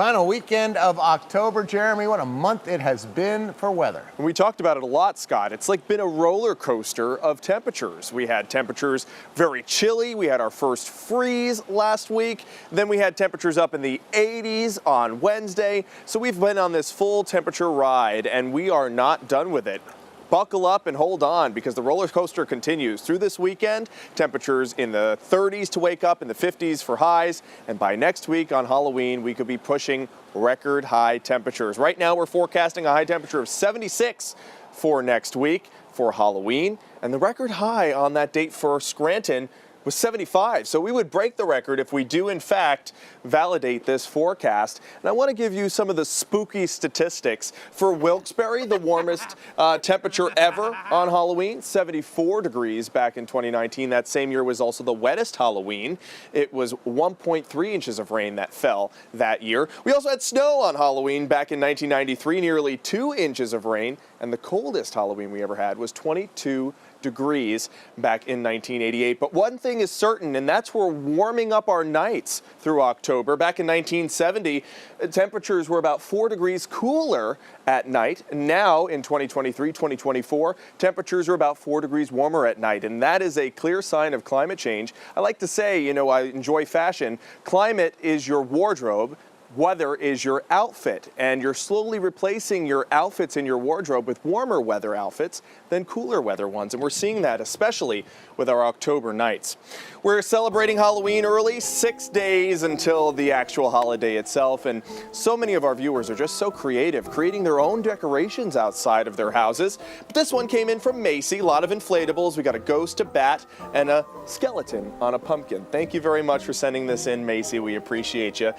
Final weekend of October, Jeremy. What a month it has been for weather. We talked about it a lot, Scott. It's like been a roller coaster of temperatures. We had temperatures very chilly. We had our first freeze last week. Then we had temperatures up in the 80s on Wednesday. So we've been on this full temperature ride, and we are not done with it. Buckle up and hold on, because the roller coaster continues through this weekend. Temperatures in the 30s to wake up, in the 50s for highs. And by next week on Halloween, we could be pushing record high temperatures. Right now, we're forecasting a high temperature of 76 for next week for Halloween. And the record high on that date for Scranton was 75. So we would break the record if we do, in fact, validate this forecast. And I want to give you some of the spooky statistics. For Wilkes-Barre, the warmest temperature ever on Halloween, 74 degrees back in 2019. That same year was also the wettest Halloween. It was 1.3 inches of rain that fell that year. We also had snow on Halloween back in 1993, nearly 2 inches of rain. And the coldest Halloween we ever had was 22 degrees back in 1988. But one thing is certain, and that's we're warming up our nights through October. Back in 1970, temperatures were about 4 degrees cooler at night. Now in 2023, 2024, temperatures are about 4 degrees warmer at night. And that is a clear sign of climate change. I like to say, you know, I enjoy fashion. Climate is your wardrobe. Weather is your outfit, and you're slowly replacing your outfits in your wardrobe with warmer weather outfits than cooler weather ones, and we're seeing that especially with our October nights. We're celebrating Halloween early, 6 days until the actual holiday itself, and so many of our viewers are just so creative, creating their own decorations outside of their houses. But this one came in from Macy, a lot of inflatables. We got a ghost, a bat, and a skeleton on a pumpkin. Thank you very much for sending this in, Macy. We appreciate you.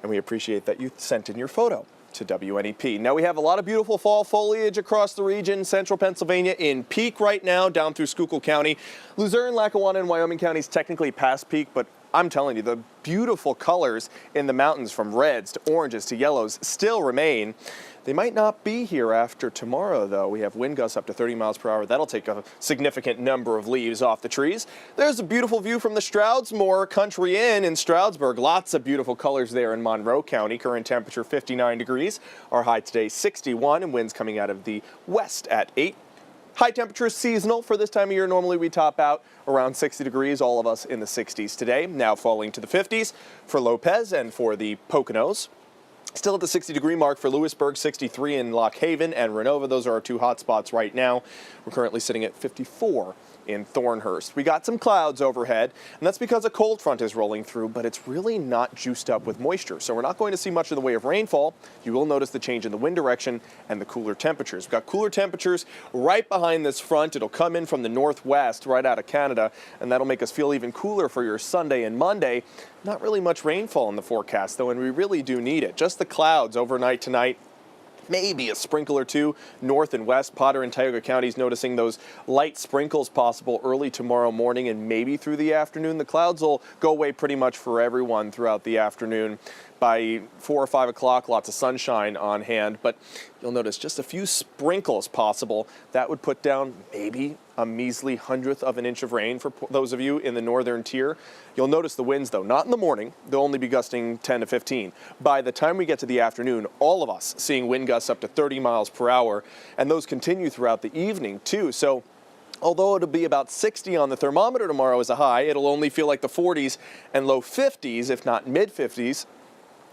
And we appreciate that you sent in your photo to WNEP. Now we have a lot of beautiful fall foliage across the region. Central Pennsylvania in peak right now, down through Schuylkill County. Luzerne, Lackawanna, and Wyoming counties technically past peak, but I'm telling you, the beautiful colors in the mountains, from reds to oranges to yellows, still remain. They might not be here after tomorrow, though. We have wind gusts up to 30 miles per hour. That'll take a significant number of leaves off the trees. There's a beautiful view from the Stroudsmore Country Inn in Stroudsburg. Lots of beautiful colors there in Monroe County. Current temperature 59 degrees. Our high today 61, and winds coming out of the west at 8. High temperature is seasonal for this time of year. Normally we top out around 60 degrees, all of us in the 60s today. Now falling to the 50s for Lopez and for the Poconos. Still at the 60-degree mark for Lewisburg, 63 in Lock Haven and Renova. Those are our two hot spots right now. We're currently sitting at 54 in Thornhurst. We got some clouds overhead, and that's because a cold front is rolling through, but it's really not juiced up with moisture. So we're not going to see much in the way of rainfall. You will notice the change in the wind direction and the cooler temperatures. We've got cooler temperatures right behind this front. It'll come in from the northwest, right out of Canada, and that'll make us feel even cooler for your Sunday and Monday. Not really much rainfall in the forecast, though, and we really do need it. Just the clouds overnight tonight. Maybe a sprinkle or two north and west. Potter and Tioga counties noticing those light sprinkles possible early tomorrow morning and maybe through the afternoon. The clouds will go away pretty much for everyone throughout the afternoon. By 4 or 5 o'clock, lots of sunshine on hand, but you'll notice just a few sprinkles possible. That would put down maybe a measly 100th of an inch of rain for those of you in the northern tier. You'll notice the winds, though, not in the morning. They'll only be gusting 10 to 15. By the time we get to the afternoon, all of us seeing wind gusts up to 30 miles per hour, and those continue throughout the evening, too. So although it'll be about 60 on the thermometer tomorrow as a high, it'll only feel like the 40s and low 50s, if not mid 50s.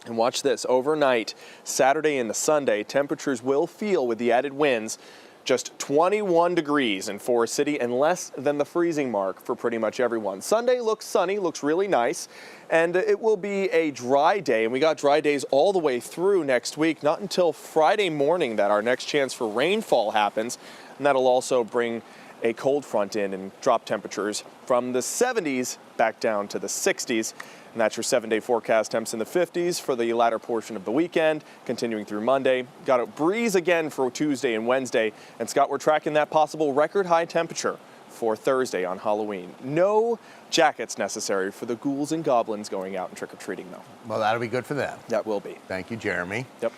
And watch this, overnight, Saturday into Sunday, temperatures will feel, with the added winds, just 21 degrees in Forest City and less than the freezing mark for pretty much everyone. Sunday looks sunny, looks really nice, and it will be a dry day. And we got dry days all the way through next week, not until Friday morning that our next chance for rainfall happens. And that'll also bring a cold front in and drop temperatures from the 70s back down to the 60s. And that's your 7-day forecast. Temps in the 50s for the latter portion of the weekend, continuing through Monday. Got a breeze again for Tuesday and Wednesday. And Scott, we're tracking that possible record high temperature for Thursday on Halloween. No jackets necessary for the ghouls and goblins going out and trick-or-treating, though. Well, that'll be good for them. That will be. Thank you, Jeremy. Yep.